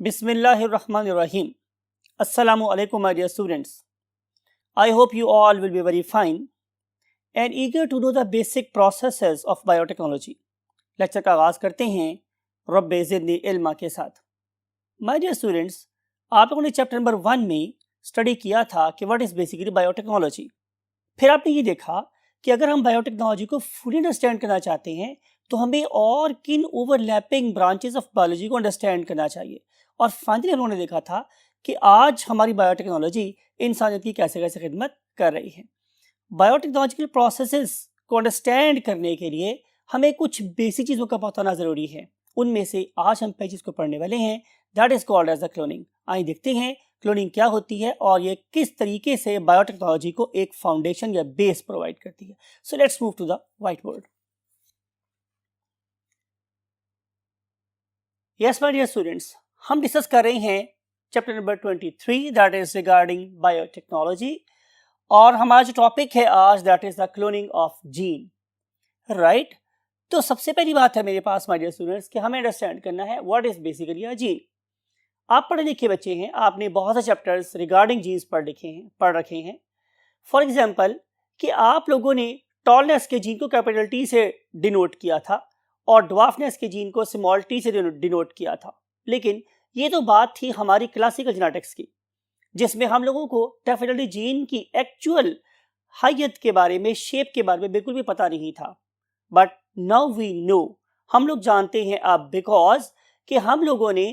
Bismillahirrahmanirrahim. Assalamu alaikum, my dear students. I hope you all will be very fine and eager to know the basic processes of biotechnology. Lecture का आगाज़ करते हैं रब्बे ज़िदनी इल्मा के साथ. My dear students, आप लोगों ने चैप्टर नंबर 1 में स्टडी किया था कि व्हाट इज़ बेसिकली बायोटेक्नोलॉजी. फिर आपने ये देखा कि अगर हम बायोटेक्नोलॉजी को फुली अंडरस्टैंड करना चाहते हैं तो हमें और किन ओवरलैपिंग ब्रांचेस ऑफ बायोलॉजी को अंडरस्टैंड करना चाहिए. और फाइनली उन्होंने देखा था कि आज हमारी बायोटेक्नोलॉजी इंसानियत की कैसे कैसे खिदमत कर रही है. बायोटेक्नोलॉजिकल प्रोसेसेस को अंडरस्टैंड करने के लिए हमें कुछ बेसिक चीज़ों का पता होना ज़रूरी है. उनमें से आज हम पहली चीज़ को पढ़ने वाले हैं, that is called as the cloning. आइए देखते हैं क्लोनिंग क्या होती है और ये किस तरीके से बायोटेक्नोलॉजी को एक फाउंडेशन या बेस प्रोवाइड करती है. So let's move to the white board. Yes my dear students, हम डिस्कस कर रहे हैं chapter number 23 that is regarding biotechnology और हमारा जो टॉपिक है आज that is the cloning of gene. Right, तो सबसे पहली बात है मेरे पास माय डियर स्टूडेंट्स कि हमें अंडरस्टैंड करना है what is basically a gene. आप पढ़े लिखे बच्चे हैं, आपने बहुत से चैप्टर्स रिगार्डिंग जीन्स पढ़ रखे हैं. फॉर एग्जाम्पल कि आप लोगों ने टॉलनेस के जीन को कैपिटल टी से डिनोट किया था और ड्वार्फनेस के जीन को स्मॉल टी से डिनोट किया था. लेकिन ये तो बात थी हमारी क्लासिकल जेनेटिक्स की, जिसमें हम लोगों को डेफिनेटली जीन की एक्चुअल हाइयत के बारे में, शेप के बारे में बिल्कुल भी पता नहीं था. बट नाउ वी नो, हम लोग जानते हैं अब, बिकॉज कि हम लोगों ने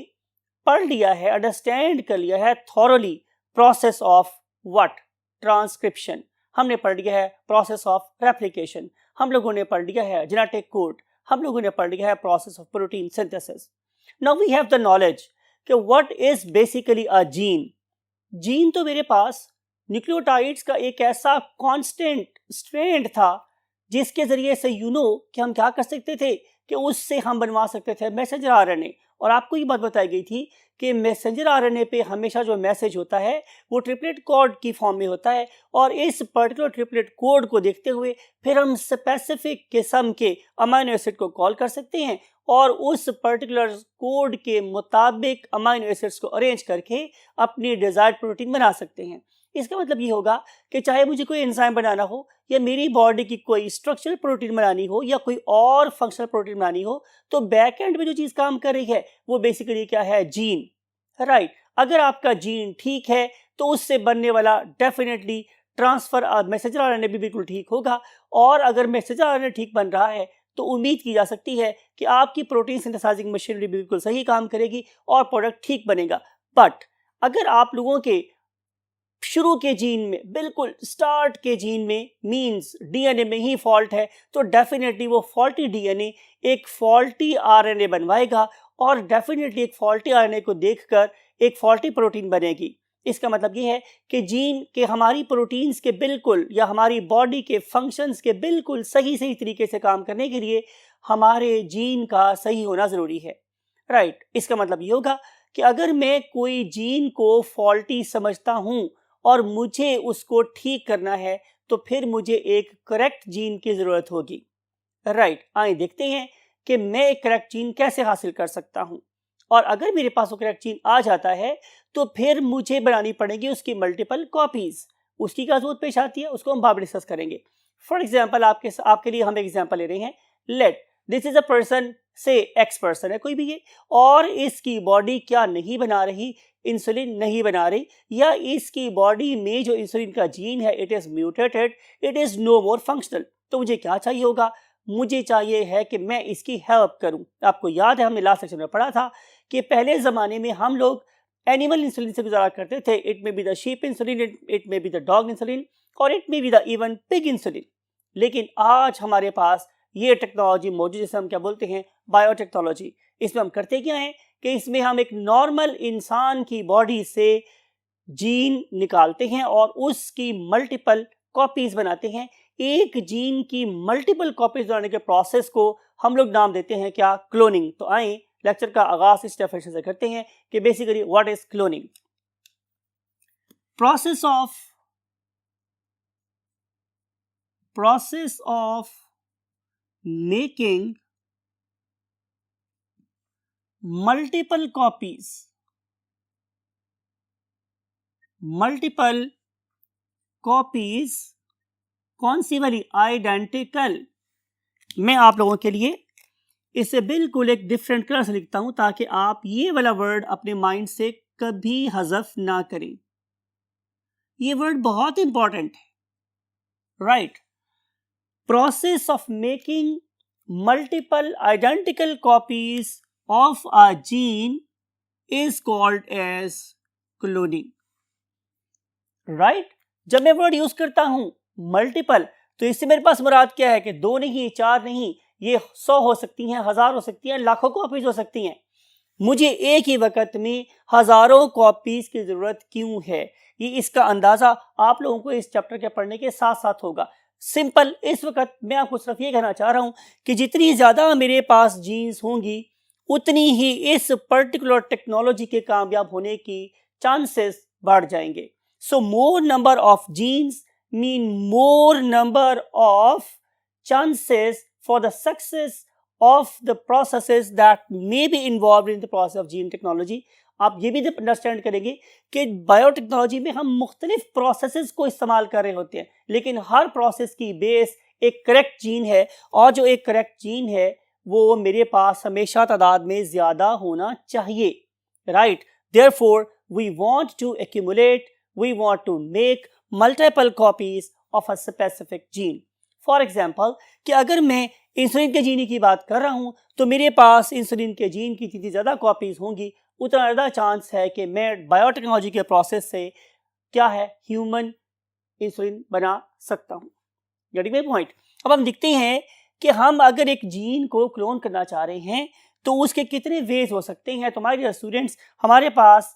पढ़ लिया है, अंडरस्टैंड कर लिया है thoroughly process of what, transcription. हमने पढ़ लिया है प्रोसेस ऑफ रेप्लिकेशन, हम लोगों ने पढ़ लिया है जेनेटिक कोड, हम लोगों ने पढ़ लिया है process of protein synthesis. Now we have the knowledge कि what is basically a gene. Gene तो मेरे पास न्यूक्लियोटाइड्स का एक ऐसा कांस्टेंट स्ट्रैंड था जिसके जरिए से कि हम क्या कर सकते थे कि उससे हम बनवा सकते थे मैसेंजर आरएनए. और आपको ये बात बताई गई थी कि मैसेंजर आरएनए पे हमेशा जो मैसेज होता है वो ट्रिपलेट कोड की फॉर्म में होता है और इस पर्टिकुलर ट्रिपलेट कोड को देखते हुए फिर हम स्पेसिफिक किस्म के अमाइनो एसिड को कॉल कर सकते हैं और उस पर्टिकुलर कोड के मुताबिक अमाइनो एसिड्स को अरेंज करके अपनी डिजायर्ड प्रोटीन बना सकते हैं. इसका मतलब ये होगा कि चाहे मुझे कोई एंजाइम बनाना हो या मेरी बॉडी की कोई स्ट्रक्चरल प्रोटीन बनानी हो या कोई और फंक्शनल प्रोटीन बनानी हो, तो बैक एंड में जो चीज़ काम कर रही है वो बेसिकली क्या है, जीन. राइट, अगर आपका जीन ठीक है तो उससे बनने वाला डेफिनेटली ट्रांसफर मैसेंजर आरएनए भी बिल्कुल ठीक होगा. और अगर मैसेंजर आरएनए ठीक बन रहा है तो उम्मीद की जा सकती है कि आपकी प्रोटीन सिंथेसाइजिंग मशीनरी बिल्कुल सही काम करेगी और प्रोडक्ट ठीक बनेगा. बट अगर आप लोगों के शुरू के जीन में, बिल्कुल स्टार्ट के जीन में, मींस डीएनए में ही फॉल्ट है, तो डेफिनेटली वो फॉल्टी डीएनए एक फॉल्टी आरएनए बनवाएगा और डेफिनेटली एक फॉल्टी आरएनए को देखकर एक फॉल्टी प्रोटीन बनेगी. इसका मतलब ये है कि जीन के हमारी प्रोटीन्स के बिल्कुल या हमारी बॉडी के फंक्शंस के बिल्कुल सही तरीके से काम करने के लिए हमारे जीन का सही होना ज़रूरी है. राइट, इसका मतलब ये होगा कि अगर मैं कोई जीन को फॉल्टी समझता हूँ और मुझे उसको ठीक करना है तो फिर मुझे एक करेक्ट जीन की ज़रूरत होगी. राइट, आइए देखते हैं कि मैं एक करेक्ट जीन कैसे हासिल कर सकता हूँ. और अगर मेरे पास वो करेक्ट जीन आ जाता है तो फिर मुझे बनानी पड़ेगी उसकी मल्टीपल कॉपीज. उसकी क्या जरूरत पेश आती है उसको हम बाद में डिस्कस करेंगे. फॉर एग्जाम्पल आपके लिए हम एग्जाम्पल ले रहे हैं. Let this is a person, से एक्स पर्सन है कोई भी ये, और इसकी बॉडी क्या नहीं बना रही, इंसुलिन नहीं बना रही, या इसकी बॉडी में जो इंसुलिन का जीन है it is mutated, it is no more functional. तो मुझे क्या चाहिए होगा, मुझे चाहिए है कि मैं इसकी हेल्प करूं. आपको याद है हमने लास्ट सेक्शन में पढ़ा था कि पहले ज़माने में हम लोग एनिमल इंसुलिन से गुजारा करते थे. It may be the sheep insulin, it may be the dog insulin और it may be the even pig insulin. लेकिन आज हमारे पास ये टेक्नोलॉजी मौजूद, जिसे हम क्या बोलते हैं, बायोटेक्नोलॉजी. इसमें हम करते क्या हैं कि इसमें हम एक नॉर्मल इंसान की बॉडी से जीन निकालते हैं और उसकी मल्टीपल कॉपीज बनाते हैं. एक जीन की मल्टीपल कॉपीज बनाने के प्रोसेस को हम लोग नाम देते हैं क्या, क्लोनिंग. तो आए लेक्चर का आगाज इस डेफिनेशन से करते हैं कि basically what is cloning. process of making multiple copies multiple copies, कौन सी वाली? आइडेंटिकल। मैं आप लोगों के लिए इसे बिल्कुल एक डिफरेंट कलर से लिखता हूं ताकि आप ये वाला वर्ड अपने माइंड से कभी हज़फ ना करें। ये वर्ड बहुत इंपॉर्टेंट है, right? Process of making multiple identical copies of a gene is called as cloning, right? जब मैं वर्ड यूज करता हूं मल्टीपल, तो इससे मेरे पास मुराद क्या है कि 2 नहीं, 4 नहीं, ये 100 हो सकती हैं, 1000 हो सकती हैं, लाखों कॉपीज हो सकती हैं। मुझे एक ही वक्त में हजारों कॉपीज की जरूरत क्यों है, ये इसका अंदाजा आप लोगों को इस चैप्टर के पढ़ने के साथ साथ होगा। सिंपल, इस वक्त मैं आपको सिर्फ ये कहना चाह रहा हूं कि जितनी ज्यादा मेरे पास जीन्स होंगी उतनी ही इस पर्टिकुलर टेक्नोलॉजी के कामयाब होने की चांसेस बढ़ जाएंगे। So more number of genes mean more number of chances for the success of the processes that may be involved in the process of gene technology। आप ये भी अंडरस्टैंड करेंगे कि बायोटेक्नोलॉजी में हम मुख्तलिफ प्रोसेसेस को इस्तेमाल कर रहे होते हैं, लेकिन हर प्रोसेस की बेस एक करेक्ट जीन है, और जो एक करेक्ट जीन है वो मेरे पास हमेशा तादाद में ज्यादा होना चाहिए, right? Therefore we want to accumulate, we want to make multiple copies of a specific gene। For example, कि अगर मैं इंसुलिन के जीन की बात कर रहा हूं तो मेरे पास इंसुलिन के जीन की जितनी ज़्यादा कॉपीज होंगी उतना ज़्यादा चांस है कि मैं बायोटेक्नोलॉजी के प्रोसेस से क्या है, ह्यूमन इंसुलिन बना सकता हूं। Getting my point? अब हम देखते हैं कि हम अगर एक जीन को क्लोन करना चाह रहे हैं तो उसके कितने वेज हो सकते हैं। तो हमारे स्टूडेंट्स, हमारे पास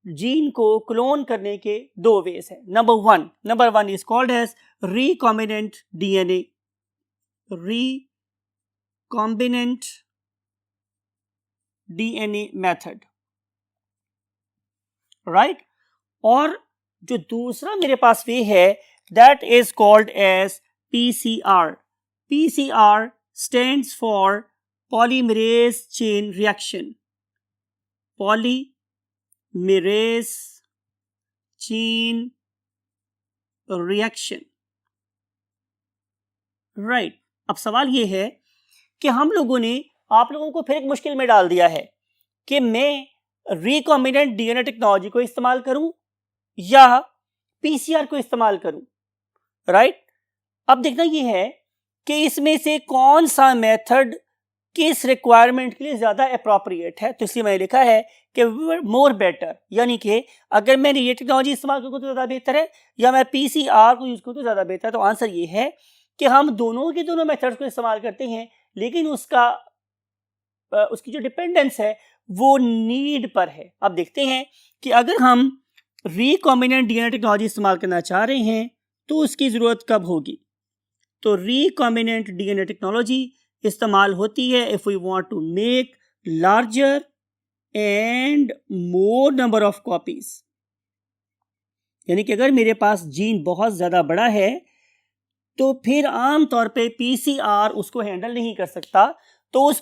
जीन को क्लोन करने के 2 वेज है। Number one is called as recombinant DNA, recombinant DNA method, right? और जो दूसरा मेरे पास वे है that is called as PCR. PCR stands for polymerase chain reaction, polymerase chain reaction, right? अब सवाल ये है कि हम लोगों ने आप लोगों को फिर एक मुश्किल में डाल दिया है कि मैं रिकॉम्बिनेंट डीएनए टेक्नोलॉजी को इस्तेमाल करूं या पीसीआर को इस्तेमाल करूं, राइट? अब देखना ये है कि इसमें से कौन सा मेथड किस रिक्वायरमेंट के लिए ज्यादा अप्रोप्रिएट है। तो इसलिए मैंने लिखा है कि मोर बेटर, यानी कि अगर मैंने ये टेक्नोलॉजी इस्तेमाल करूँ तो ज्यादा बेहतर है या मैं पीसीआर को यूज करूँ तो ज्यादा बेहतर है। तो आंसर ये है कि हम दोनों के दोनों मेथड्स को इस्तेमाल करते हैं, लेकिन उसकी जो डिपेंडेंस है वो नीड पर है। अब देखते हैं कि अगर हम रिकॉम्बिनेंट डीएनए टेक्नोलॉजी इस्तेमाल करना चाह रहे हैं तो उसकी जरूरत कब होगी। तो रिकॉम्बिनेंट डीएनए टेक्नोलॉजी इस्तेमाल होती है if we want to make larger and more number of copies, यानी कि अगर मेरे पास जीन बहुत ज्यादा बड़ा है तो फिर आमतौर पे पीसीआर उसको हैंडल नहीं कर सकता। तो उस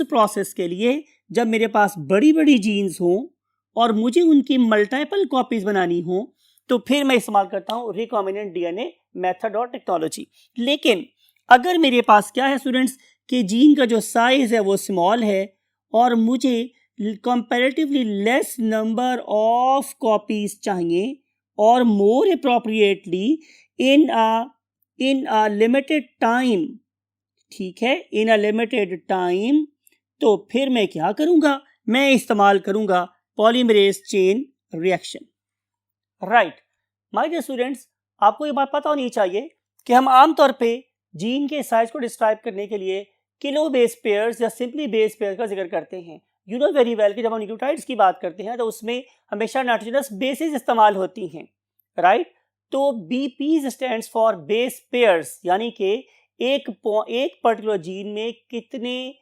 प्रोसेस के लिए जब मेरे पास बड़ी बड़ी जीन्स हों और मुझे उनकी मल्टीपल कॉपीज बनानी हो तो फिर मैं इस्तेमाल करता हूं रिकॉम्बिनेंट डीएनए मेथड और टेक्नोलॉजी। लेकिन अगर मेरे पास क्या है स्टूडेंट्स कि जीन का जो साइज है वो स्मॉल है और मुझे comparatively less number of copies चाहिए और more appropriately in a limited time, ठीक है, इन अ लिमिटेड टाइम, तो फिर मैं क्या करूंगा, मैं इस्तेमाल करूंगा polymerase chain reaction, right? My dear students, आपको ये बात पता होनी चाहिए कि हम आमतौर पे जीन के साइज को डिस्क्राइब करने के लिए किलो बेस पेयर्स या सिंपली बेस पेयर का जिक्र करते हैं। यू नो वेरी वेल कि जब हम न्यूक्लियोटाइड्स की बात करते हैं तो उसमें हमेशा नाइट्रोजनस बेसिस इस्तेमाल होती हैं, राइट? तो BPs stands for base pairs, यानी कि एक पर्टिकुलर जीन में कितने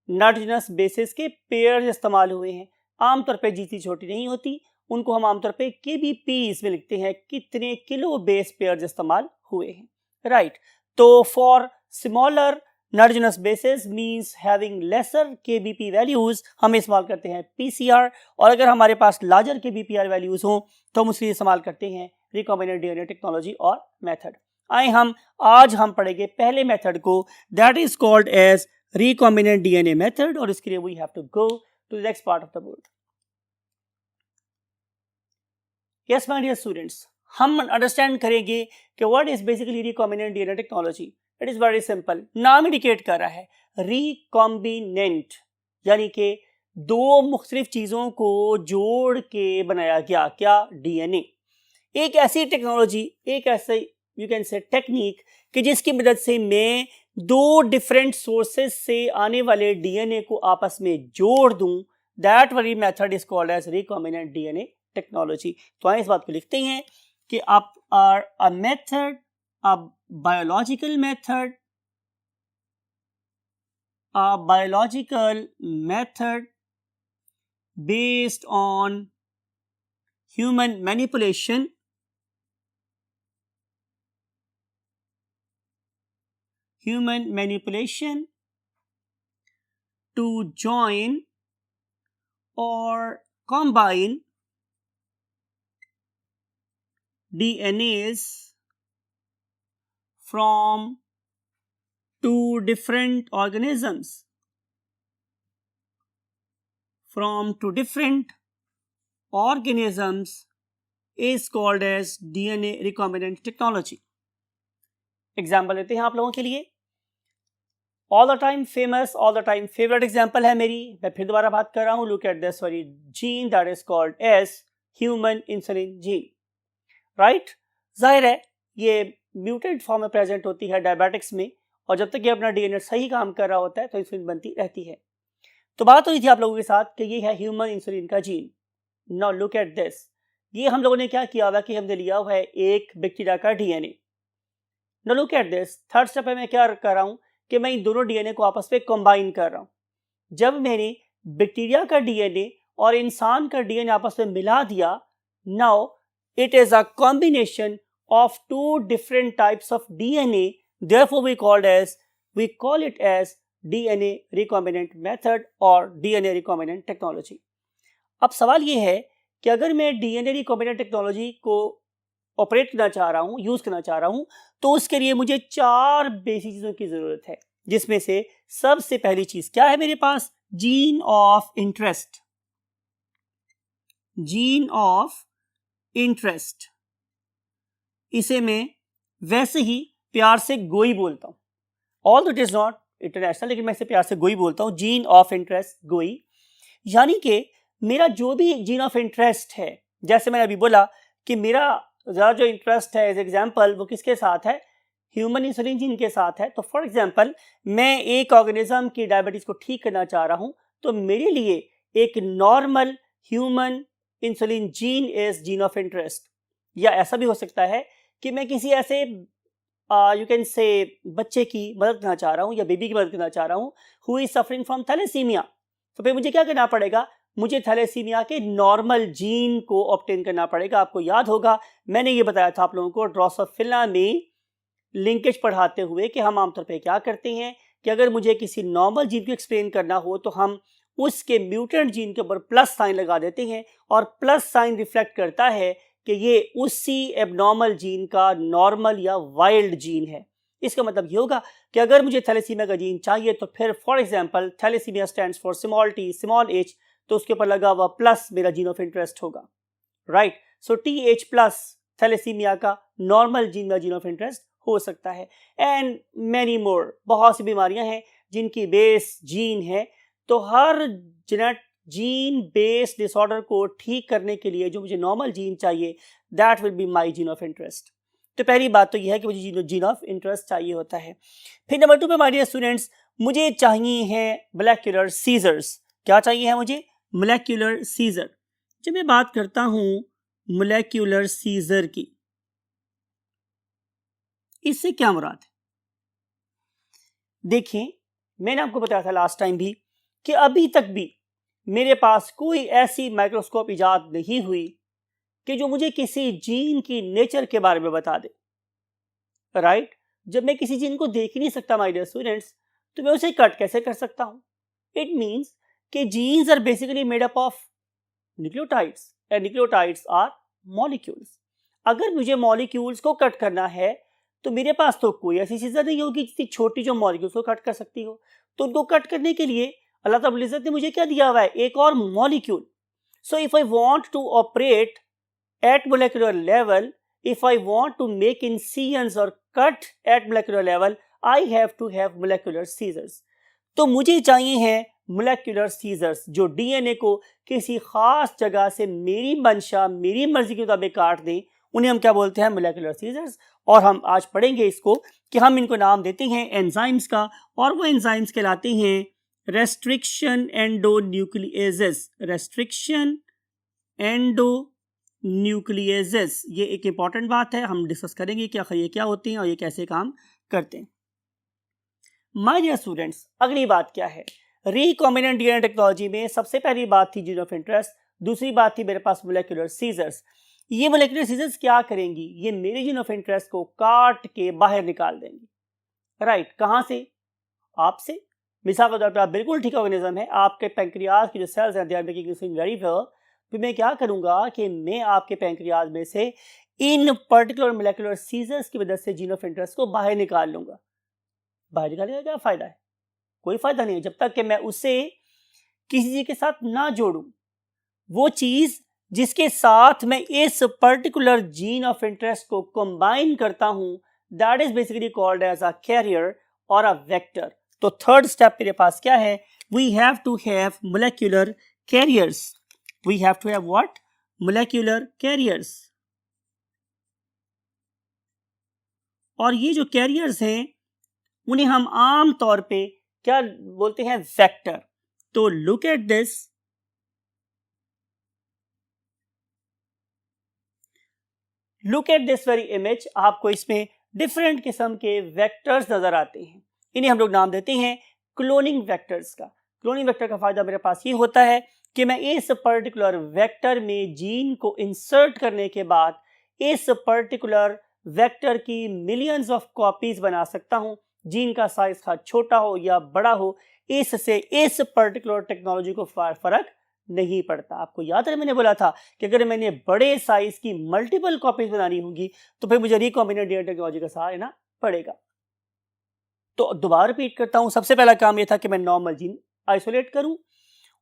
नाइट्रोजनस बेसिस के पेयर्स इस्तेमाल हुए हैं। आमतौर पे जितनी छोटी नहीं होती उनको हम आमतौर पे केबीपीज में लिखते हैं, कितने किलो बेस पेयर्स इस्तेमाल हुए हैं, राइट? तो for smaller nitrogenous bases means having laser KBP values, हम इस्तेमाल करते हैं पीसीआर, और अगर हमारे पास लार्जर केबीपीआर वैल्यूज हों तो हम उसके लिए इस्तेमाल करते हैं रिकॉम्बिनेंट डीएनए टेक्नोलॉजी और मेथड। आए आज हम पढ़ेंगे पहले मेथड को, that is called as recombinant DNA method, और इसके लिए we have to go to the next part of the board. Yes my dear students, हम अंडरस्टैंड करेंगे कि what is basically recombinant DNA technology. It is very simple, नाम indicate कर रहा है रिकॉम्बिनेंट, यानी कि दो मुख्तलिफ चीजों को जोड़ के बनाया गया क्या, डीएनए। एक ऐसी टेक्नोलॉजी, एक ऐसे यू कैन से टेक्निक कि जिसकी मदद से मैं दो डिफरेंट सोर्सेस से आने वाले डीएनए को आपस में जोड़ दूं, that very method is called as recombinant DNA technology. तो आइए इस बात को लिखते हैं कि आप are a method, a biological method based on human manipulation to join or combine DNAs from two different organisms, is called as DNA recombinant technology. Example लेते हैं आप लोगों के लिए। All the time famous, all the time favourite example है मेरी, मैं फिर दोबारा बात कर रहा हूं, look at this very gene that is called as human insulin gene, right. जाहिर है ये म्यूटेड फॉर्म में प्रेजेंट होती है डायबिटिक्स में, और जब तक ये अपना डीएनए सही काम कर रहा होता है तो इंसुलिन बनती रहती है। तो बात हुई थी आप लोगों के साथ कि ये है ह्यूमन इंसुलिन का gene. Now look at this, ये हम लोगों ने क्या किया हुआ कि हमने लिया हुआ है एक बैक्टीरिया का DNA. Now look at this, third step में मैं क्या कर रहा हूं कि मैं इन दोनों डीएनए को आपस में कंबाइन कर रहा हूं। जब मैंने बैक्टीरिया का डीएनए और इंसान का डीएनए आपस में मिला दिया, now it is a combination of two different types of DNA, therefore we call it as DNA recombinant method or DNA recombinant technology. अब सवाल ये है कि अगर मैं DNA recombinant technology को ऑपरेट करना चाह रहा हूं, यूज करना चाह रहा हूं, तो उसके लिए मुझे चार बेसिक चीजों की जरूरत है, जिसमें से सबसे पहली चीज क्या है मेरे पास, gene of interest. Gene of interest, इसे मैं वैसे ही प्यार से गोई बोलता हूं, all it is not international, लेकिन मैं इसे प्यार से गोई बोलता हूं। जीन ऑफ इंटरेस्ट, गोई, यानी कि मेरा जो भी जीन ऑफ इंटरेस्ट है, जैसे मैंने अभी बोला कि मेरा ज़्यादा जो इंटरेस्ट है एज एग्जाम्पल वो किसके साथ है, ह्यूमन इंसुलिन जीन के साथ है। तो फॉर एग्जाम्पल मैं एक ऑर्गेनिज्म की डायबिटीज को ठीक करना चाह रहा हूं, तो मेरे लिए एक normal human insulin gene is gene of interest. या ऐसा भी हो सकता है कि मैं किसी ऐसे यू कैन से बच्चे की मदद करना चाह रहा हूँ या बेबी की मदद करना चाह रहा हूँ who is suffering from thalassemia, तो फिर मुझे क्या करना पड़ेगा, मुझे थैलेसीमिया के नॉर्मल जीन को ऑब्टेन करना पड़ेगा। आपको याद होगा मैंने ये बताया था आप लोगों को ड्रोसोफिला में लिंकेज पढ़ाते हुए कि हम आमतौर पर क्या करते हैं कि अगर मुझे किसी नॉर्मल जीन को एक्सप्लेन करना हो तो हम उसके म्यूटेंट जीन के ऊपर प्लस साइन लगा देते हैं, और प्लस साइन रिफ्लेक्ट करता है कि ये उसी एबनॉर्मल जीन का नॉर्मल या वाइल्ड जीन है। इसका मतलब ये होगा कि अगर मुझे थैलेसीमिया का जीन चाहिए तो फिर for example thalassemia stands for small T small H, तो उसके ऊपर लगा हुआ प्लस मेरा जीन ऑफ इंटरेस्ट होगा, right. So TH plus thalassemia का नॉर्मल जीन का जीन ऑफ इंटरेस्ट हो सकता है। एंड मैनी मोर, बहुत सी बीमारियां हैं जिनकी बेस जीन है। तो हर जीन बेस्ड डिसऑर्डर को ठीक करने के लिए जो मुझे नॉर्मल जीन चाहिए, that will be my gene of interest. तो पहली बात तो यह है कि मुझे जीन ऑफ इंटरेस्ट चाहिए होता है। फिर नंबर 2 पे माय डियर स्टूडेंट्स, मुझे चाहिए हैं मोलेक्युलर सीजर्स। क्या चाहिए है मुझे, मोलेक्युलर सीजर। जब मैं बात करता हूं मोलेक्युलर सीजर की, इससे क्या मुराद है, देखें मैंने आपको बताया था लास्ट टाइम भी कि अभी तक भी मेरे पास कोई ऐसी माइक्रोस्कोप इजाद नहीं हुई कि जो मुझे किसी जीन की नेचर के बारे में बता दे, राइट। जब मैं किसी जीन को देख ही नहीं सकता माय डियर स्टूडेंट्स, तो मैं उसे कट कैसे कर सकता हूं? इट मीन्स कि genes are basically made up of nucleotides and nucleotides are molecules. अगर मुझे मॉलिक्यूल्स को कट करना है तो मेरे पास तो कोई ऐसी चीज़ें नहीं होगी जितनी छोटी जो मॉलिक्यूल्स को कट कर सकती हो। तो उनको कट करने के लिए अल्लाह रब्बुल इज़्ज़त ने मुझे क्या दिया हुआ है? एक और molecule. So if I want to operate at molecular level, if I want to make incisions or cut at molecular level, I have to have molecular scissors. तो मुझे चाहिए हैं molecular scissors जो DNA को किसी खास जगह से मेरी मंशा, मेरी मर्जी के मुताबिक काट दें, उन्हें हम क्या बोलते हैं? molecular scissors। और हम आज पढ़ेंगे इसको कि हम इनको नाम देते हैं एंजाइम्स का, और वो एंजाइम्स कहलाते हैं restriction endonucleases। restriction endonucleases, ये एक इंपॉर्टेंट बात है, हम डिस्कस करेंगे कि आखिर ये क्या होते हैं और ये कैसे काम करते हैं। माय डियर स्टूडेंट्स, अगली बात क्या है? रिकॉम्बिनेंट डीएनए टेक्नोलॉजी में सबसे पहली बात थी जीन ऑफ इंटरेस्ट, दूसरी बात थी मेरे पास मोलेकुलर सीजर्स। ये मोलेकुलर सीजर्स क्या करेंगी? ये मेरे जीन ऑफ इंटरेस्ट को काट के बाहर निकाल देंगी। राइट, कहाँ से? आपसे। मिसाल के तौर पर आप बिल्कुल ठीक ऑर्गेनिज्म है, आपके पैंक्रियाज की जो सेल्स हैं they are making very well, तो मैं क्या करूंगा कि मैं आपके पैंक्रियाज में से इन पर्टिकुलर मोलेकुलर सीजर्स की मदद से जीन ऑफ इंटरेस्ट को बाहर निकाल लूंगा। बाहर निकालने का क्या फायदा है? कोई फायदा नहीं है जब तक कि मैं उसे किसी चीज के साथ ना जोड़ूं। वो चीज जिसके साथ मैं इस पर्टिकुलर जीन ऑफ इंटरेस्ट को कंबाइन करता हूं, that is basically called as a carrier और अ वेक्टर। तो थर्ड स्टेप मेरे पास क्या है? We have to have molecular carriers. We have to have what? Molecular carriers। और ये जो कैरियर्स हैं उन्हें हम आम तौर पे क्या बोलते हैं? वेक्टर। तो look at this, look at this very image. आपको इसमें डिफरेंट किस्म के वेक्टर्स नजर आते हैं, इन्हें हम लोग नाम देते हैं क्लोनिंग वेक्टर्स का। क्लोनिंग वेक्टर का फायदा मेरे पास ये होता है कि मैं इस पर्टिकुलर वेक्टर में जीन को इंसर्ट करने के बाद इस पर्टिकुलर वेक्टर की मिलियंस ऑफ कॉपीज बना सकता हूं। जीन का साइज का छोटा हो या बड़ा हो, इससे इस पर्टिकुलर टेक्नोलॉजी को फर्क नहीं पड़ता। आपको याद है मैंने बोला था कि अगर मैंने बड़े साइज की मल्टीपल कॉपीज बनानी होगी तो फिर मुझे रिकॉम्बिनेंट डीएनए टेक्नोलॉजी का सहारा लेना पड़ेगा। तो दोबारा रिपीट करता हूं, सबसे पहला काम यह था कि मैं नॉर्मल जीन आइसोलेट करूं।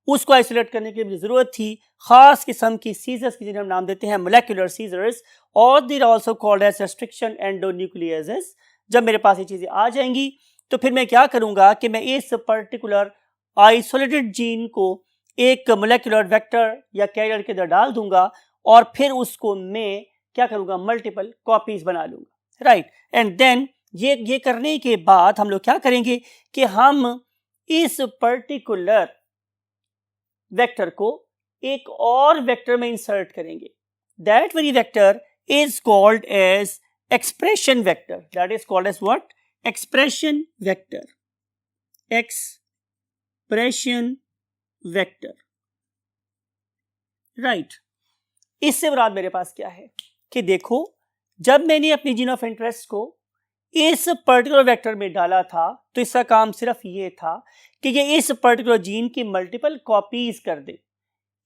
उसको आइसोलेट करने के लिए मुझे जरूरत थी खास किस्म की सीजर्स की, जिन्हें हम नाम देते हैं मोलेकुलर सीजर्स, और they are also called as restriction endonucleases. जब मेरे पास ये चीजें आ जाएंगी तो फिर मैं क्या करूंगा कि मैं इस पर्टिकुलर आइसोलेटेड जीन को एक मोलेकुलर वेक्टर या कैरियर के अंदर डाल दूंगा और फिर उसको मैं क्या करूंगा? मल्टीपल कॉपीज बना लूंगा। राइट, एंड देन ये करने के बाद हम लोग क्या करेंगे कि हम इस पर्टिकुलर वेक्टर को एक और वेक्टर में इंसर्ट करेंगे। That very vector is called as expression vector. That is called as what? Expression vector. Expression vector. Right, इससे मुराद मेरे पास क्या है कि देखो, जब मैंने अपनी जीन ऑफ इंटरेस्ट को इस पर्टिकुलर वेक्टर में डाला था तो इसका काम सिर्फ ये था कि ये इस पर्टिकुलर जीन की मल्टीपल कॉपीज कर दे।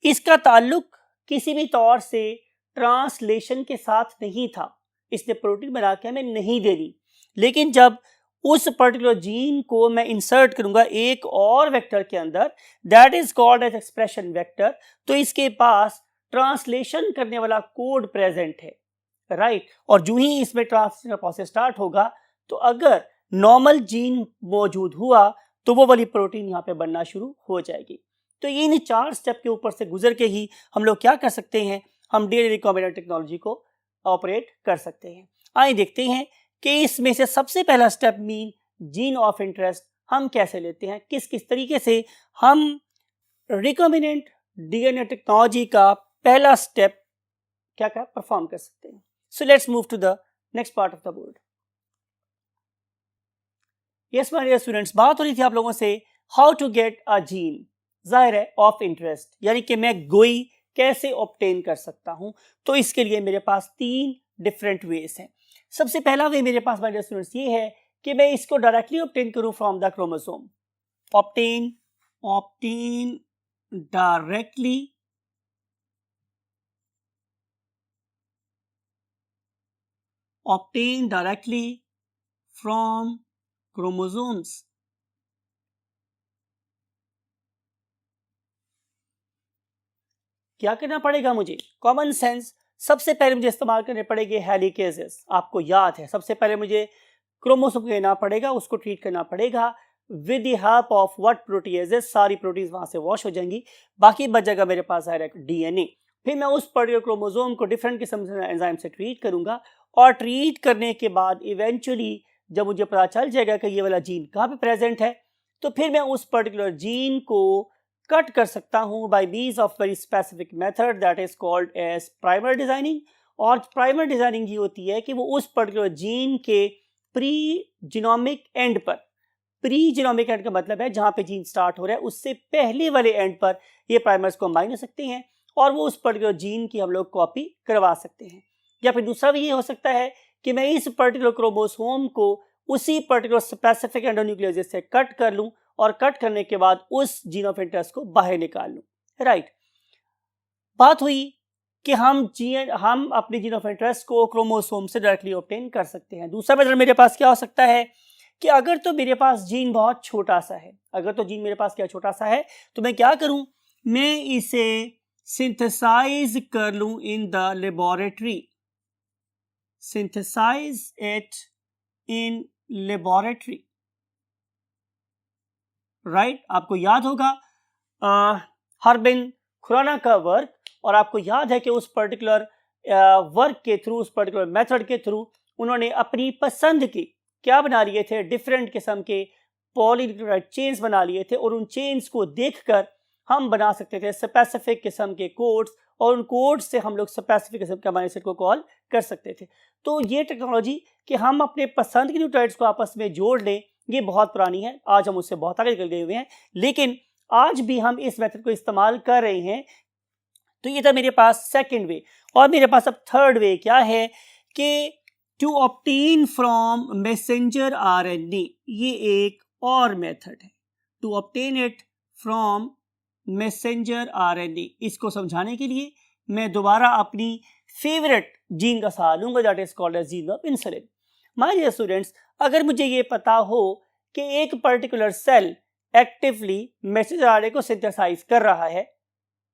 इसका ताल्लुक किसी भी तौर से ट्रांसलेशन के साथ नहीं था, इसने प्रोटीन बना के हमें नहीं देनी। लेकिन जब उस पर्टिकुलर जीन को मैं इंसर्ट करूंगा एक और वेक्टर के अंदर, that is called as expression vector, तो इसके पास ट्रांसलेशन करने वाला कोड प्रेजेंट है। राइट, और जो ही इसमें ट्रांसलेशन का प्रोसेस स्टार्ट होगा तो अगर नॉर्मल जीन मौजूद हुआ तो वो वाली प्रोटीन यहाँ पे बनना शुरू हो जाएगी। तो इन 4 स्टेप के ऊपर से गुजर के ही हम लोग क्या कर सकते हैं? हम डीएनए रिकॉम्बिनेंट टेक्नोलॉजी को ऑपरेट कर सकते हैं। आइए देखते हैं कि इसमें से सबसे पहला step mean gene of interest हम कैसे लेते हैं, किस किस तरीके से हम रिकॉम्बिनेंट डीएनए टेक्नोलॉजी का पहला स्टेप क्या परफॉर्म कर सकते हैं। So let's move to the next part of the board. Yes, my dear students, बात हो रही थी आप लोगों से how to get a gene, जाहिर है ऑफ इंटरेस्ट, यानी कि मैं गोई कैसे ऑब्टेन कर सकता हूं। तो इसके लिए मेरे पास 3 डिफरेंट वेज हैं। सबसे पहला वे मेरे पास, my dear students, ये है कि मैं इसको डायरेक्टली ऑब्टेन करूं from the chromosome, obtain directly from chromosomes. क्या करना पड़ेगा मुझे? कॉमन सेंस, सबसे पहले मुझे इस्तेमाल करने पड़ेंगे हेलिकेजेस। आपको याद है सबसे पहले मुझे क्रोमोसोम लेना पड़ेगा, उसको ट्रीट करना पड़ेगा with the help of what proteases. सारी प्रोटीज वहां से वॉश हो जाएंगी, बाकी बच जाएगा मेरे पास डायरेक्ट डीएनए। फिर मैं उस पर्टिकुलर क्रोमोसोम को डिफरेंट किस्म से एंजाइम से ट्रीट करूंगा, और ट्रीट करने के बाद इवेंचुअली जब मुझे पता चल जाएगा कि ये वाला जीन कहाँ पे प्रेजेंट है, तो फिर मैं उस पर्टिकुलर जीन को कट कर सकता हूं by means of very specific method that is called as primer designing. और प्राइमर डिजाइनिंग ये होती है कि वो उस पर्टिकुलर जीन के प्री जीनोमिक एंड पर, प्री जीनोमिक एंड का मतलब है जहां पे जीन स्टार्ट हो रहा है उससे पहले वाले एंड पर ये प्राइमर्स कंबाइन हो सकते हैं, और वो उस पर्टिकुलर जीन की हम लोग कॉपी करवा सकते हैं। या फिर दूसरा भी ये हो सकता है कि मैं इस पर्टिकुलर क्रोमोसोम को उसी पर्टिकुलर स्पेसिफिक एंडोन्यूक्लियोसिस से कट कर लूं, और कट करने के बाद उस जीन ऑफ इंटरेस्ट को बाहर निकाल लूं। राइट, बात हुई कि हम अपने जीन ऑफ इंटरेस्ट को क्रोमोसोम से डायरेक्टली ऑब्टेन कर सकते हैं। दूसरा मेथड मेरे पास क्या हो सकता है कि अगर तो मेरे पास जीन बहुत छोटा सा है, अगर तो जीन मेरे पास क्या छोटा सा है, तो मैं क्या करूं, मैं इसे सिंथेसाइज कर लूं in the laboratory, synthesise it in laboratory. Right, आपको याद होगा हरबिन खुराना का वर्क, और आपको याद है कि उस पर्टिकुलर वर्क के थ्रू, उस पर्टिकुलर मेथड के थ्रू उन्होंने अपनी पसंद की क्या बना लिए थे, डिफरेंट किस्म के पॉलीन्यूक्लियोटाइड चेन्स बना लिए थे, और उन चेन्स को देखकर हम बना सकते थे स्पेसिफिक किस्म के कोड्स, और उन कोड्स से हम लोग स्पेसिफिक किस्म के अमीनो एसिड को कॉल कर सकते थे। तो ये टेक्नोलॉजी कि हम अपने पसंद के न्यूक्लियोटाइड्स को आपस में जोड़ लें, ये बहुत पुरानी है, आज हम उससे बहुत आगे निकल गए हुए हैं, लेकिन आज भी हम इस मेथड को इस्तेमाल कर रहे हैं। तो ये था मेरे पास सेकंड वे, और मेरे पास अब थर्ड वे क्या है कि to obtain from messenger RNA, ये एक और मेथड है, to obtain it from messenger RNA. इसको समझाने के लिए मैं दोबारा अपनी फेवरेट जीन का सहारा लूंगा, that is called as gene of insulin. My dear students, अगर मुझे ये पता हो कि एक particular cell actively messenger RNA को सिंथेसाइज कर रहा है,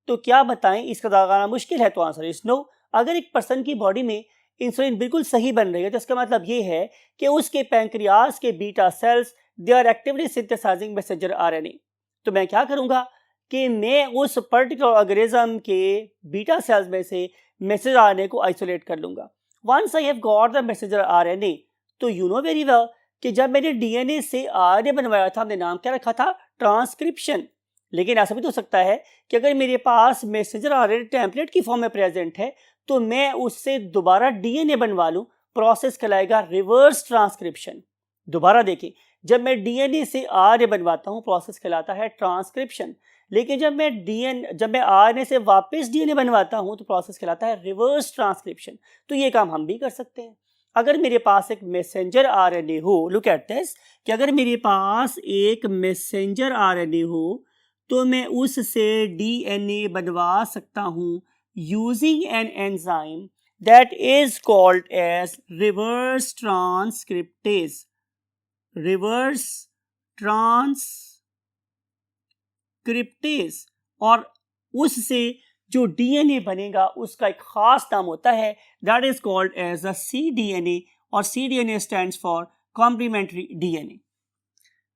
तो क्या बताएं इसका लगाना मुश्किल है? तो आंसर इज नो। अगर एक पर्सन की बॉडी में इंसुलिन बिल्कुल सही बन रही है, तो इसका मतलब ये है कि उसके पैंक्रियाज के beta cells they are actively synthesising messenger RNA. तो मैं क्या करूंगा कि मैं उस पर्टिकुलर ऑर्गेनिज्म के बीटा सेल्स में से मैसेंजर आरएनए को आइसोलेट कर लूंगा। Once I have got the messenger RNA, तो यू नो वेरी वेल कि जब मैंने डीएनए से आरएनए बनवाया था, हमने नाम क्या रखा था? ट्रांसक्रिप्शन। लेकिन ऐसा भी तो हो सकता है कि अगर मेरे पास मैसेंजर आरएनए टेम्पलेट की फॉर्म में प्रेजेंट है, तो मैं उससे दोबारा डीएनए बनवा लूं, प्रोसेस कहलाएगा रिवर्स ट्रांसक्रिप्शन। दोबारा देखें, जब मैं डीएनए से आरएनए बनवाता हूं, प्रोसेस कहलाता है ट्रांसक्रिप्शन। लेकिन जब मैं आरएनए से वापस डीएनए बनवाता हूं, तो प्रोसेस कहलाता है रिवर्स ट्रांसक्रिप्शन। तो ये काम हम भी कर सकते हैं। अगर मेरे पास एक मैसेंजर आरएनए हो, लुक एट दिस, कि अगर मेरे पास एक मैसेंजर आरएनए हो, तो मैं उससे डीएनए बनवा सकता हूं using an enzyme that is called as reverse transcriptase. Reverse transcriptase, और उससे जो डीएनए बनेगा उसका एक खास नाम होता है, that is called as the cDNA, और cDNA stands for complementary DNA.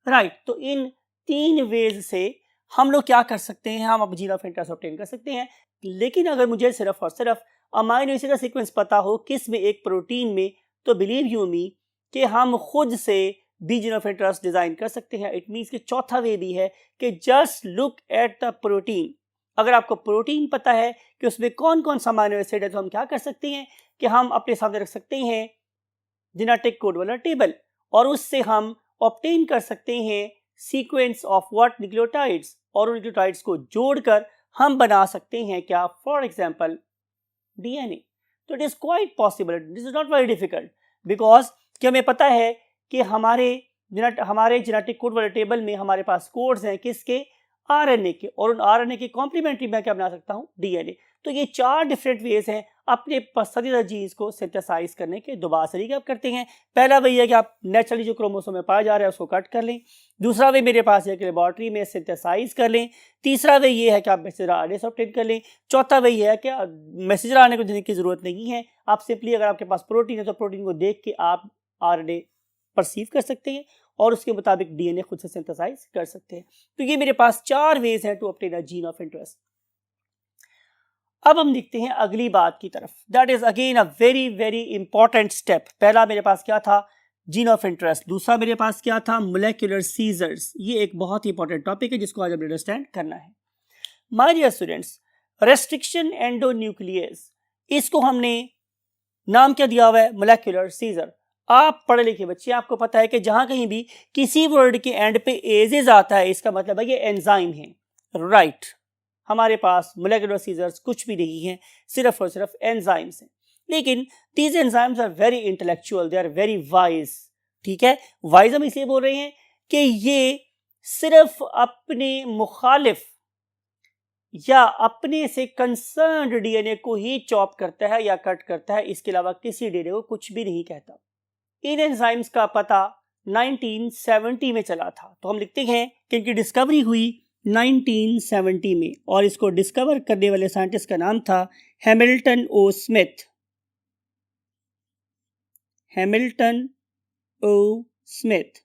Right, तो इन तीन वेज से हम लोग क्या कर सकते हैं, हम अब जीन ऑफ इंटरेस्ट ऑब्टेन कर सकते हैं। लेकिन अगर मुझे सिर्फ और सिर्फ अमाइनो एसिड का सीक्वेंस पता हो किस में, एक प्रोटीन में, तो बिलीव यू मी कि हम खुद से भी जीन ऑफ इंटरेस्ट डिजाइन कर सकते हैं। इट मीन्स कि चौथा वे भी है कि just look at the protein. अगर आपको प्रोटीन पता है कि उसमें कौन कौन सा अमाइनो एसिड है, तो हम क्या कर सकते हैं कि हम अपने सामने रख सकते हैं जेनेटिक कोड वाला टेबल, और उससे हम ऑब्टेन कर सकते हैं सीक्वेंस ऑफ व्हाट न्यूक्लियोटाइड्स, और उन न्यूक्लियोटाइड्स को जोड़कर हम बना सकते हैं क्या, फॉर एग्जांपल डीएनए। तो it is quite possible, this is not very difficult, because कि हमें पता है कि हमारे जेनेटिक कोड वाले टेबल में हमारे पास कोड्स हैं किसके, आरएनए के, और उन आरएनए के कॉम्प्लीमेंट्री मैं क्या बना सकता हूँ, डीएनए। तो ये 4 डिफरेंट वेज हैं अपने पसंदीदा जीन्स को सिंथेसाइज करने के। दोबारा तरीके आप करते हैं। पहला वही है कि आप नेचुरली जो क्रोमोसोम में पाया जा रहा है उसको कट कर लें। दूसरा वे मेरे पास है कि लेबॉर्ट्री में सिंथेसाइज कर लें। तीसरा वे ये है कि आप मैसेंजर आरएनए से ऑब्टेन कर लें। चौथा वे ये है कि मैसेंजर आरएनए को देने की जरूरत नहीं है, आप सिंपली अगर आपके पास प्रोटीन है तो प्रोटीन को देख के आप आरएनए परसीव कर सकते हैं और उसके मुताबिक डीएनए खुद से सिंथेसाइज कर सकते हैं। तो ये मेरे पास 4 वेज हैं to obtain a gene of interest. अब हम देखते हैं अगली बात की तरफ, that is again a very very important step. पहला मेरे पास क्या था, जीन ऑफ इंटरेस्ट। दूसरा मेरे पास क्या था, मोलेक्युलर सीजर्स। ये एक बहुत ही इंपॉर्टेंट टॉपिक है जिसको आज हमें अंडरस्टैंड करना है। My dear students, restriction endonuclease, इसको हमने नाम क्या दिया हुआ है, मोलेक्युलर सीजर। आप पढ़े लिखे बच्चे, आपको पता है कि जहां कहीं भी किसी वर्ड के एंड पे एजेज आता है इसका मतलब है ये एंजाइम है, राइट। हमारे पास मोलेकुलर सीजर्स कुछ भी नहीं है, सिर्फ और सिर्फ एंजाइम्स हैं। लेकिन these enzymes are very intellectual, they are very wise. ठीक है, वाइज हम इसलिए बोल रहे हैं कि ये सिर्फ अपने मुखालिफ या अपने से कंसर्न्ड डीएनए को ही चॉप करता है या कट करता है, इसके अलावा किसी डीएनए को कुछ भी नहीं कहता। इन एंजाइम्स का पता 1970 में चला था। तो हम लिखते हैं कि इनकी डिस्कवरी हुई 1970 में, और इसको डिस्कवर करने वाले साइंटिस्ट का नाम था Hamilton O Smith. Hamilton O Smith,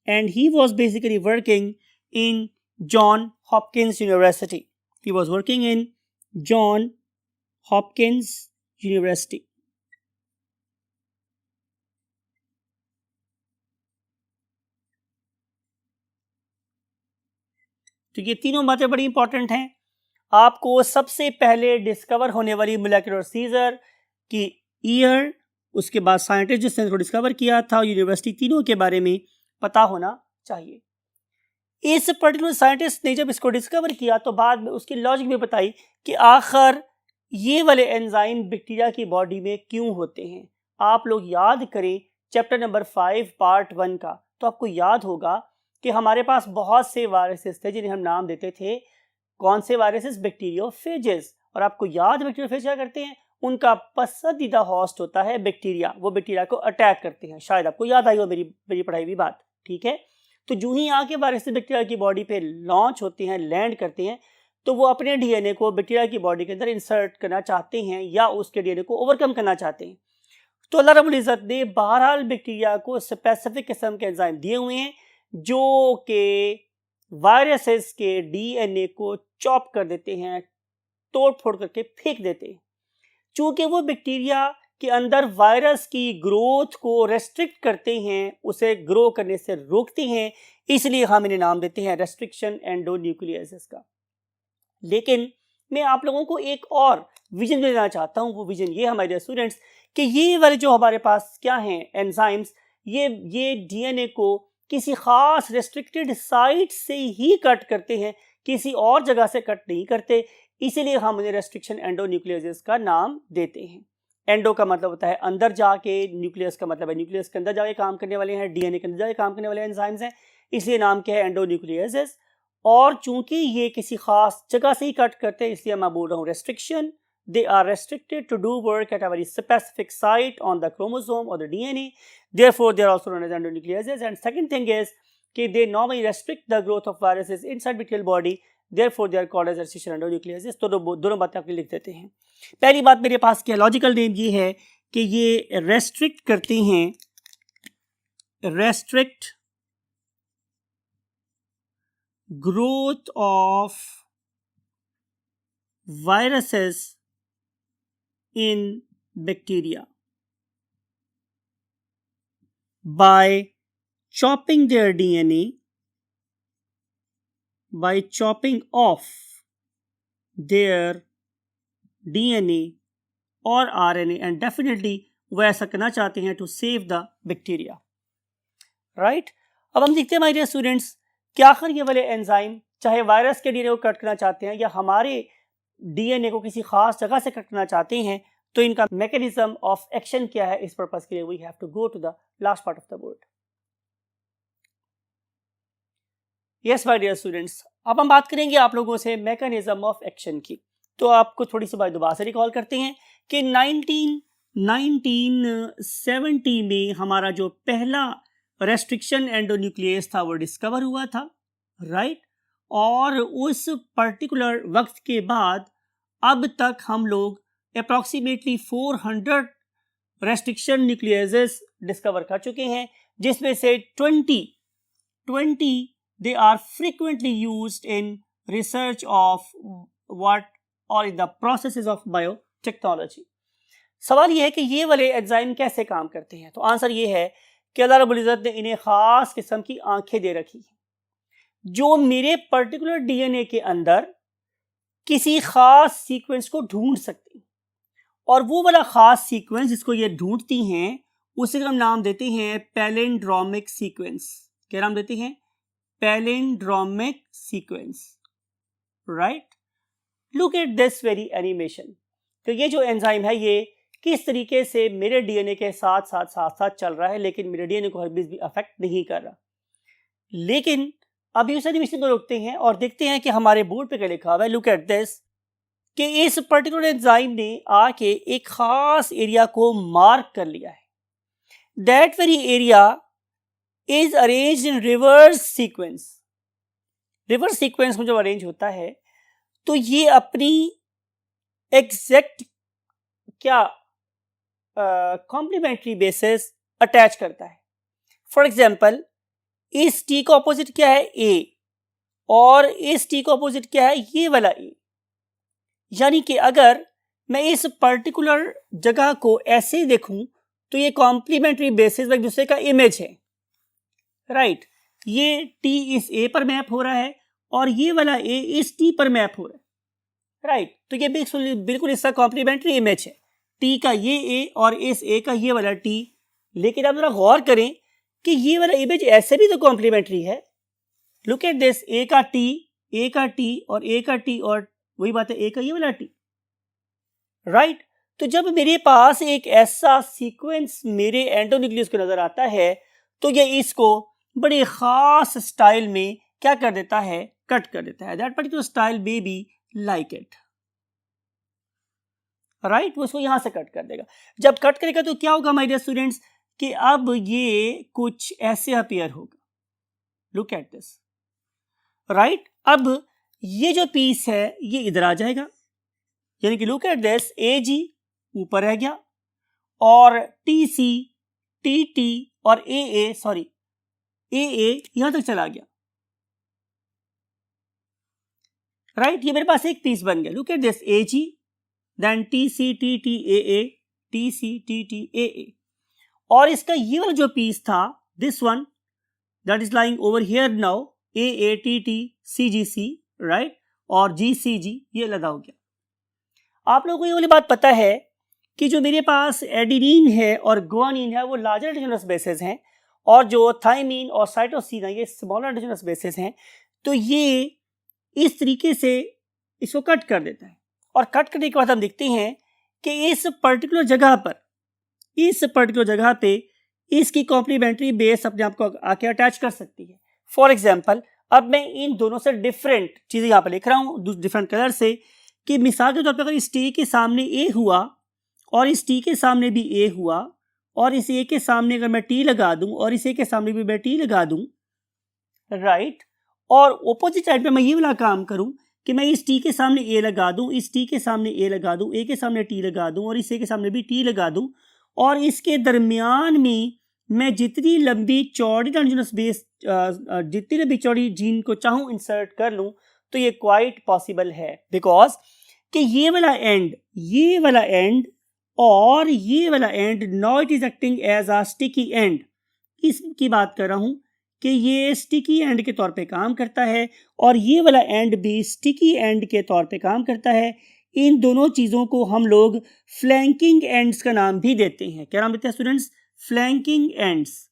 and he was basically working in Johns Hopkins university. He was working in Johns Hopkins university. तो ये तीनों बातें बड़ी इंपॉर्टेंट हैं। आपको सबसे पहले डिस्कवर होने वाली मोलेकुलर सीजर की ईयर, उसके बाद साइंटिस्ट जिसने इसको डिस्कवर किया था, यूनिवर्सिटी, तीनों के बारे में पता होना चाहिए। इस पर्टिकुलर साइंटिस्ट ने जब इसको डिस्कवर किया तो बाद में उसकी लॉजिक भी बताई कि आखिर ये वाले एंजाइम बैक्टीरिया की बॉडी में क्यों होते हैं। आप लोग याद करें चैप्टर नंबर 5 पार्ट 1 का, तो आपको याद होगा कि हमारे पास बहुत से वायरसेस थे जिन्हें हम नाम देते थे, कौन से वायरसेस, बैक्टीरियोफेजेस। और आपको याद बैक्टीरियोफेज क्या करते हैं, उनका पसंदीदा होस्ट होता है बैक्टीरिया, वो बैक्टीरिया को अटैक करते हैं। शायद आपको याद आई हो मेरी पढ़ाई हुई बात। ठीक है, तो जो ही आके वायरसेस बैक्टीरिया की बॉडी पे लॉन्च होते हैं, लैंड करते हैं, तो वो अपने डीएनए को बैक्टीरिया की बॉडी के अंदर इंसर्ट करना चाहते हैं या उसके डीएनए को ओवरकम करना चाहते हैं। तो अल्लाह रब्बुल इज़्ज़त ने बहरहाल बैक्टीरिया को स्पेसिफिक किस्म के एंजाइम दिए हुए हैं जो कि वायरसेस के डीएनए को चॉप कर देते हैं, तोड़ फोड़ करके फेंक देते हैं। चूंकि वो बैक्टीरिया के अंदर वायरस की ग्रोथ को रेस्ट्रिक्ट करते हैं, उसे ग्रो करने से रोकते हैं, इसलिए हम इन्हें नाम देते हैं रेस्ट्रिक्शन एंडोन्यूक्लियस का। लेकिन मैं आप लोगों को एक और विजन देना चाहता हूं। वो विजन ये हमारे स्टूडेंट्स कि ये वाले जो हमारे पास क्या हैं एंजाइम्स, ये डीएनए को किसी खास रेस्ट्रिक्टेड साइट से ही कट करते हैं, किसी और जगह से कट नहीं करते, इसीलिए हम उन्हें रेस्ट्रिक्शन एंडोन्यूक्लियस का नाम देते हैं। एंडो का मतलब होता है अंदर जाके, न्यूक्लियस का मतलब है न्यूक्लियस के अंदर जाके काम करने वाले हैं, डीएनए के अंदर जाके काम करने वाले एंजाइम्स हैं, इसलिए नाम क्या है, एंडोन्यूक्लियस। और चूंकि ये किसी खास जगह से ही कट करते हैं, इसलिए मैं बोल रहा हूँ restriction. They are restricted to do work at a very specific site on the chromosome or the DNA. Therefore, they are also known as endonucleases. And second thing is that they normally restrict the growth of viruses inside bacterial body. Therefore, they are called as restriction endonucleases. तो दोनों बातें आपको लिख देते हैं। पहली बात मेरे पास क्या लॉजिकल नेम ये है कि ये रेस्ट्रिक्ट करते हैं, restrict growth of viruses in bacteria by chopping their DNA, by chopping off their DNA or RNA, and definitely वो ऐसा करना चाहते हैं to save the bacteria, right? अब हम देखते हैं माय डियर स्टूडेंट्स कि आखिर ये वाले एंजाइम चाहे वायरस के डीएनए को कट करना चाहते हैं या हमारे डीएनए को किसी खास जगह से कटना चाहते हैं, तो इनका मैकेनिज्म ऑफ एक्शन क्या है, इस पर्पस के लिए we have to go to the last part of the word. Yes my dear students, अब हम बात करेंगे आप लोगों से मैकेनिज्म ऑफ एक्शन की। तो आपको थोड़ी सी बात दोबारा से रिकॉल करते हैं कि 1970 में हमारा जो पहला रेस्ट्रिक्शन एंडोन्यूक्लियस था वो डिस्कवर हुआ था, राइट। और उस पर्टिकुलर वक्त के बाद अब तक हम लोग अप्रॉक्सीमेटली 400 रेस्ट्रिक्शन न्यूक्लियसेस डिस्कवर कर चुके हैं, जिसमें से 20 they are frequently used in research of what or in the processes of biotechnology। सवाल ये है कि ये वाले एंजाइम कैसे काम करते हैं। तो आंसर ये है कि अल्लाह रब्बुल इज़्ज़त ने इन्हें ख़ास किस्म की आंखें दे रखी हैं जो मेरे पर्टिकुलर डीएनए के अंदर किसी ख़ास सीक्वेंस को ढूंढ सकती हैं, और वो वाला ख़ास सीक्वेंस जिसको ये ढूंढती हैं उसे हम नाम देते हैं पैलिंड्रोमिक सीक्वेंस। क्या नाम देते हैं? Palindromic sequence, right. Look at this very animation. तो ये जो एंजाइम है ये किस तरीके से मेरे डीएनए के साथ साथ चल रहा है, लेकिन मेरे डीएनए को हरगिज़ भी अफेक्ट नहीं कर रहा। लेकिन अभी उस एनिमेशन को रोकते हैं और देखते हैं कि हमारे बोर्ड पे क्या लिखा हुआ है। लुक एट दिस कि इस पर्टिकुलर एंजाइम ने आके एक खास एरिया को मार्क कर लिया है। That very area is arranged in reverse sequence। Reverse sequence में जब अरेंज होता है तो ये अपनी एग्जैक्ट क्या कॉम्प्लीमेंट्री बेसिस अटैच करता है। फॉर एग्जाम्पल, इस टी का ऑपोजिट क्या है? ए, और इस टी का ऑपोजिट क्या है? ये वाला ए। यानी कि अगर मैं इस पर्टिकुलर जगह को ऐसे देखूं तो ये कॉम्प्लीमेंट्री बेसिस एक दूसरे का इमेज है, राइट। ये टी इस ए पर मैप हो रहा है और ये वाला ए इस टी पर मैप हो रहा है, राइट। तो ये बिल्कुल इसका कॉम्प्लीमेंट्री इमेज है, टी का ये ए और इस ए का ये वाला टी। लेकिन आप जरा गौर करें कि ये वाला इमेज ऐसे भी तो कॉम्प्लीमेंट्री है। लुक एट दिस, ए का टी और ए का टी, और वही बात है ए का ये वाला टी, राइट। तो जब मेरे पास एक ऐसा सीक्वेंस मेरे एंडोन्यूक्लियस को नजर आता है तो ये इसको बड़े खास स्टाइल में क्या कर देता है? कट कर देता है। That particular style may be like it, right. वो इसको यहां से कट कर देगा। जब कट करेगा तो क्या होगा माय डियर स्टूडेंट्स कि अब ये कुछ ऐसे अपीयर होगा। Look at this, right. अब ये जो पीस है ये इधर आ जाएगा, यानी कि लुक एट दिस, ए जी ऊपर रह गया और टी सी, टी टी और ए यहां तक चला गया, राइट। ये मेरे पास एक पीस बन गया। Look at this, A G then T C T T A, T C T T A. और इसका ये वाला जो पीस था, this one that is lying over here now, A T T C G C, right, और G सी जी, ये लगा हो गया। आप लोगों को ये वाली बात पता है कि जो मेरे पास एडिनिन है और गुआनिन है वो लार्जर इंडिजिनस बेसेस हैं, और जो थाइमीन और साइटोसिन है ये स्मॉलर इंडिजिनस बेसेस हैं। तो ये इस तरीके से इसको कट कर देता है, और कट करने के बाद हम देखते हैं कि इस पर्टिकुलर जगह पे इसकी कॉम्प्लीमेंट्री बेस अपने आप को आके अटैच कर सकती है। फॉर एग्जाम्पल, अब मैं इन दोनों से डिफरेंट चीजें यहाँ पर लिख रहा हूँ डिफरेंट कलर से, कि मिसाल के तौर पर अगर इस टी के सामने ए हुआ और इस टी के सामने भी ए हुआ, और इस ए के सामने अगर मैं टी लगा दूं और इस ए के सामने भी मैं टी लगा दूं, राइट, और ऑपोजिट साइड पे मैं ये वाला काम करूं कि मैं इस टी के सामने ए लगा दूं, इस टी के सामने ए लगा दूं, ए के सामने टी लगा दूं और इस ए के सामने भी टी लगा दूं, और इसके दरमियान में मैं जितनी लंबी चौड़ी जीन को चाहूं इंसर्ट कर लूं, तो ये क्वाइट पॉसिबल है। बिकॉज कि ये वाला एंड और ये वाला end, now it is acting as a sticky end. इसकी बात कर रहा हूं कि ये स्टिकी एंड के तौर पे काम करता है, और ये वाला एंड भी स्टिकी एंड के तौर पे काम करता है। इन दोनों चीज़ों को हम लोग फ्लैंकिंग एंड्स का नाम भी देते हैं। क्या नाम देते हैं स्टूडेंट्स? Flanking ends.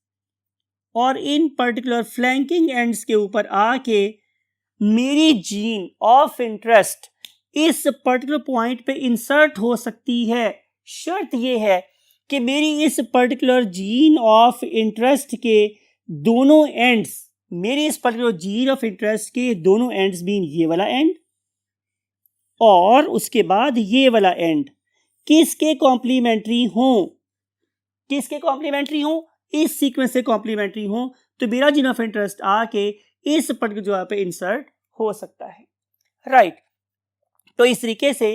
और इन पर्टिकुलर फ्लैंकिंग एंड्स के ऊपर आके मेरी जीन ऑफ इंटरेस्ट इस पर्टिकुलर पॉइंट पे इंसर्ट हो सकती है। शर्त यह है कि मेरी इस पर्टिकुलर जीन ऑफ इंटरेस्ट के दोनों एंड्स मेरे इस पर्टिकुलर जीन ऑफ इंटरेस्ट के दोनों एंड्स बीन ये वाला एंड और उसके बाद ये वाला एंड किसके कॉम्प्लीमेंट्री हों, किसके कॉम्प्लीमेंट्री हों, इस सीक्वेंस से कॉम्प्लीमेंट्री हों, तो मेरा जीन ऑफ इंटरेस्ट आके इस पर्टिकुलर जगह पे इंसर्ट हो सकता है, राइट। तो इस तरीके से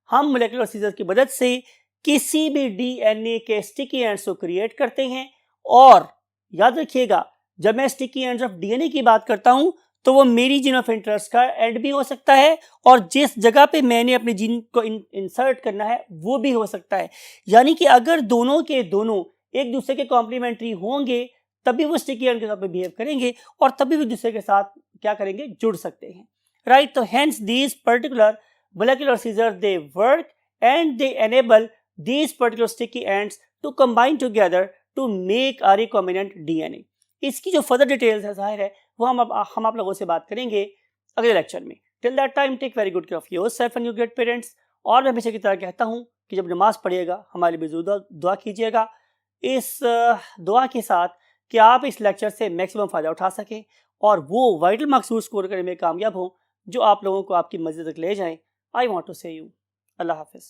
हम मोलेकुलर सीजर की मदद से किसी भी डीएनए के स्टिकी एंड्स को क्रिएट करते हैं। और याद रखिएगा, जब मैं स्टिकी एंड्स ऑफ डीएनए की बात करता हूं तो वो मेरी जीन ऑफ इंटरेस्ट का एंड भी हो सकता है और जिस जगह पे मैंने अपने जीन को इंसर्ट करना है वो भी हो सकता है। यानी कि अगर दोनों के दोनों एक दूसरे के कॉम्प्लीमेंट्री होंगे तभी वो स्टिकी एंड के साथ बिहेव करेंगे और तभी वो दूसरे के साथ क्या करेंगे, जुड़ सकते हैं, राइट। तो hence these particular molecular scissors, they work and they enable these particular sticky ends to combine together to make a recombinant DNA। इसकी जो फर्दर डिटेल्स है जाहिर है वो हम आप लोगों से बात करेंगे अगले लेक्चर में। Till that time take very good care of yourself and your great parents. और मैं हमेशा की तरह कहता हूँ कि जब नमाज पढ़िएगा हमारे लिए भी दुआ कीजिएगा, इस दुआ के साथ कि आप इस लेक्चर से मैक्सिमम फ़ायदा उठा सकें और वो वाइटल मार्क्स स्कोर करने में कामयाब हों जो आप लोगों को आपकी मंजिल तक ले जाएं। I want to say you, Allah Hafiz.